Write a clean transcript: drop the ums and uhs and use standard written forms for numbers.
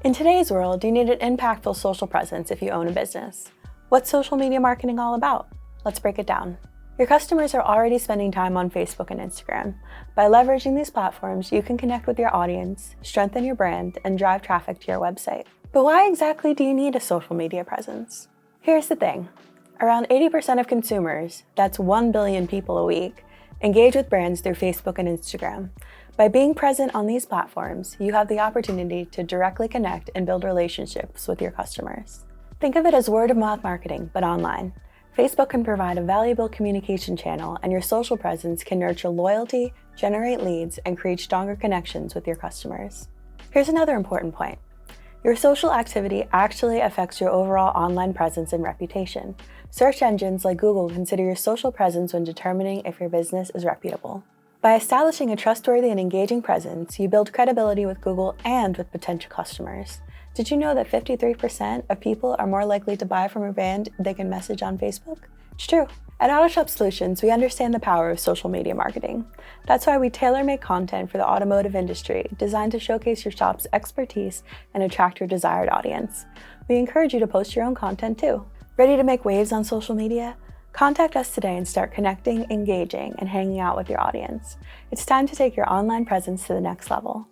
In today's world, you need an impactful social presence if you own a business. What's social media marketing all about? Let's break it down. Your customers are already spending time on Facebook and Instagram. By leveraging these platforms, you can connect with your audience, strengthen your brand, and drive traffic to your website. But why exactly do you need a social media presence? Here's the thing. Around 80% of consumers, that's 1 billion people a week, engage with brands through Facebook and Instagram. By being present on these platforms, you have the opportunity to directly connect and build relationships with your customers. Think of it as word-of-mouth marketing, but online. Facebook can provide a valuable communication channel, and your social presence can nurture loyalty, generate leads, and create stronger connections with your customers. Here's another important point. Your social activity actually affects your overall online presence and reputation. Search engines like Google consider your social presence when determining if your business is reputable. By establishing a trustworthy and engaging presence, you build credibility with Google and with potential customers. Did you know that 53% of people are more likely to buy from a brand they can message on Facebook? It's true. At Autoshop Solutions, we understand the power of social media marketing. That's why we tailor-make content for the automotive industry, designed to showcase your shop's expertise and attract your desired audience. We encourage you to post your own content too. Ready to make waves on social media? Contact us today and start connecting, engaging, and hanging out with your audience. It's time to take your online presence to the next level.